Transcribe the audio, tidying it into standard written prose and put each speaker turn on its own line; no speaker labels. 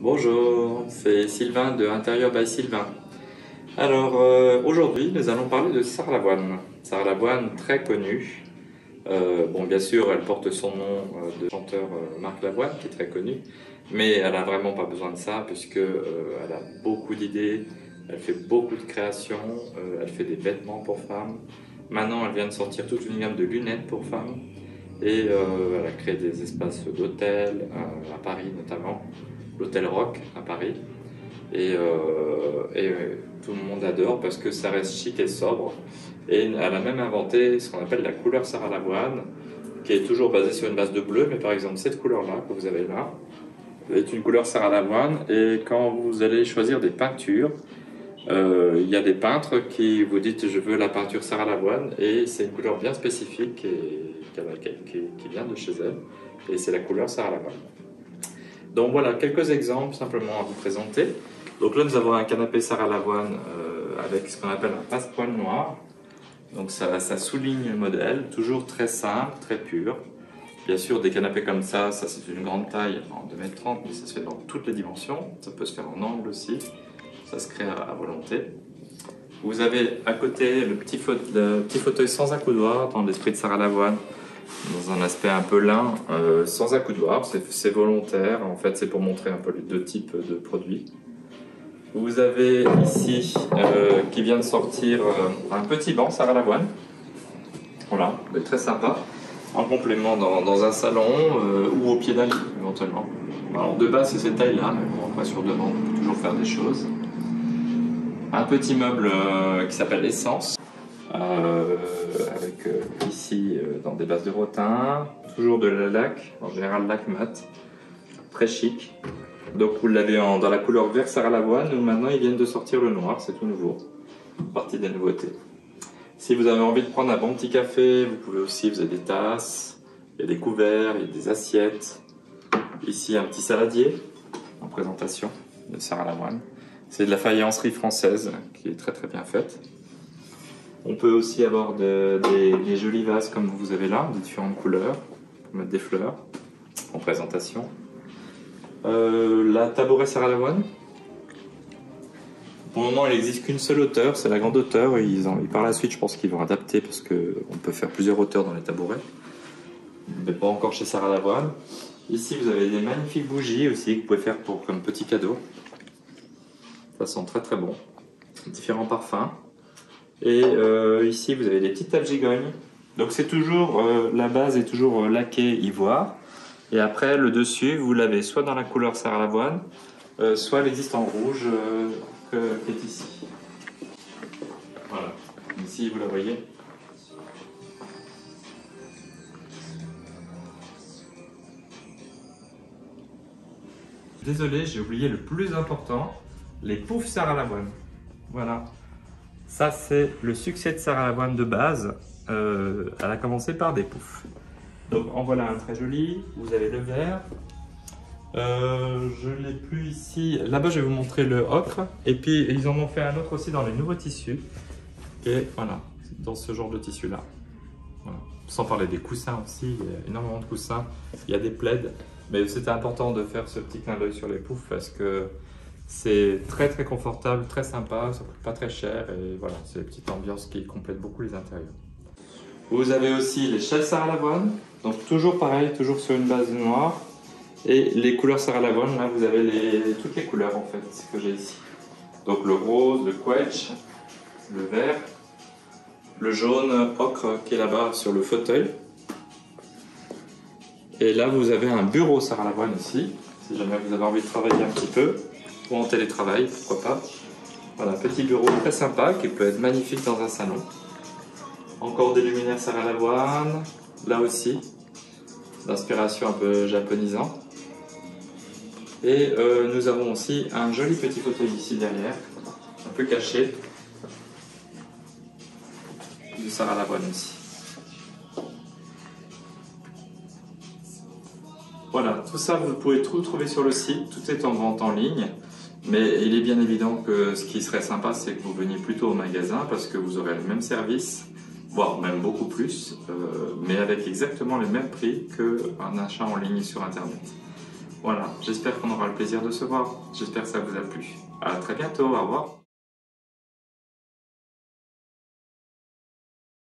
Bonjour, c'est Sylvain de Intérieur by Sylvain. Alors aujourd'hui nous allons parler de Sarah Lavoine. Sarah Lavoine très connue. Bon, bien sûr elle porte son nom de chanteur Marc Lavoine qui est très connu, mais elle a vraiment pas besoin de ça puisque elle a beaucoup d'idées, elle fait beaucoup de créations, elle fait des vêtements pour femmes. Maintenant elle vient de sortir toute une gamme de lunettes pour femmes et elle a créé des espaces d'hôtel à Paris notamment. L'hôtel Rock à Paris. Tout le monde adore parce que ça reste chic et sobre. Et elle a même inventé ce qu'on appelle la couleur Sarah Lavoine, qui est toujours basée sur une base de bleu, mais par exemple cette couleur-là que vous avez là est une couleur Sarah Lavoine. Et quand vous allez choisir des peintures, il y a des peintres qui vous disent je veux la peinture Sarah Lavoine et c'est une couleur bien spécifique qui vient de chez elle et c'est la couleur Sarah Lavoine. Donc voilà, quelques exemples simplement à vous présenter. Donc là, nous avons un canapé Sarah Lavoine avec ce qu'on appelle un passepoil noir. Donc ça souligne le modèle, toujours très simple, très pur. Bien sûr, des canapés comme ça c'est une grande taille en 2,30 m, mais ça se fait dans toutes les dimensions. Ça peut se faire en angle aussi, ça se crée à volonté. Vous avez à côté le petit fauteuil sans accoudoir dans l'esprit de Sarah Lavoine, dans un aspect un peu lin, sans accoudoir, c'est volontaire, en fait c'est pour montrer un peu les deux types de produits. Vous avez ici, qui vient de sortir, un petit banc Sarah Lavoine, voilà, très sympa, en complément dans un salon ou au pied d'un lit éventuellement. Alors de base c'est cette taille là, mais bon, après sur demande on peut toujours faire des choses. Un petit meuble qui s'appelle Essence. Avec ici dans des bases de rotin, toujours de la laque, en général laque mat, très chic. Donc vous l'avez dans la couleur vert Sarah Lavoine, où maintenant ils viennent de sortir le noir, c'est tout nouveau, partie des nouveautés. Si vous avez envie de prendre un bon petit café, vous pouvez aussi, vous avez des tasses, il y a des couverts, il y a des assiettes. Ici un petit saladier en présentation de Sarah Lavoine. C'est de la faïencerie française qui est très très bien faite. On peut aussi avoir des jolis vases comme vous avez là, de différentes couleurs, pour mettre des fleurs en présentation. La tabouret Sarah Lavoine. Pour le moment, il n'existe qu'une seule hauteur, c'est la grande hauteur. Par la suite, je pense qu'ils vont adapter parce qu'on peut faire plusieurs hauteurs dans les tabourets, mais pas encore chez Sarah Lavoine. Ici, vous avez des magnifiques bougies aussi que vous pouvez faire comme petit cadeau. Ça sent très très bon. Différents parfums. Et ici vous avez des petites tables gigognes. Donc c'est toujours, la base est toujours laquée ivoire. Et après le dessus vous l'avez soit dans la couleur Sarah Lavoine, soit elle existe en rouge qui est ici. Voilà, ici vous la voyez. Désolé, j'ai oublié le plus important, les poufs Sarah Lavoine. Voilà. Ça, c'est le succès de Sarah Lavoine de base. Elle a commencé par des poufs. Donc, en voilà un très joli. Vous avez le vert. Je ne l'ai plus ici. Là-bas, je vais vous montrer le ocre. Et puis, ils en ont fait un autre aussi dans les nouveaux tissus. Et voilà, dans ce genre de tissu-là. Voilà. Sans parler des coussins aussi. Il y a énormément de coussins. Il y a des plaids. Mais c'était important de faire ce petit clin d'œil sur les poufs parce que c'est très très confortable, très sympa, ça coûte pas très cher et voilà, c'est une petite ambiance qui complète beaucoup les intérieurs. Vous avez aussi les chaises Sarah Lavoine, donc toujours pareil, toujours sur une base noire. Et les couleurs Sarah Lavoine, là vous avez toutes les couleurs en fait, c'est ce que j'ai ici. Donc le rose, le quetch, le vert, le jaune ocre qui est là-bas sur le fauteuil. Et là vous avez un bureau Sarah Lavoine ici, si jamais vous avez envie de travailler un petit peu. Ou en télétravail, pourquoi pas. Voilà, petit bureau très sympa qui peut être magnifique dans un salon. Encore des luminaires Sarah Lavoine, là aussi, d'inspiration un peu japonisante. Et nous avons aussi un joli petit fauteuil ici derrière, un peu caché, de Sarah Lavoine aussi. Voilà, tout ça vous pouvez tout trouver sur le site, tout est en vente en ligne. Mais il est bien évident que ce qui serait sympa, c'est que vous veniez plutôt au magasin parce que vous aurez le même service, voire même beaucoup plus, mais avec exactement les mêmes prix qu'un achat en ligne sur Internet. Voilà, j'espère qu'on aura le plaisir de se voir. J'espère que ça vous a plu. À très bientôt, au revoir.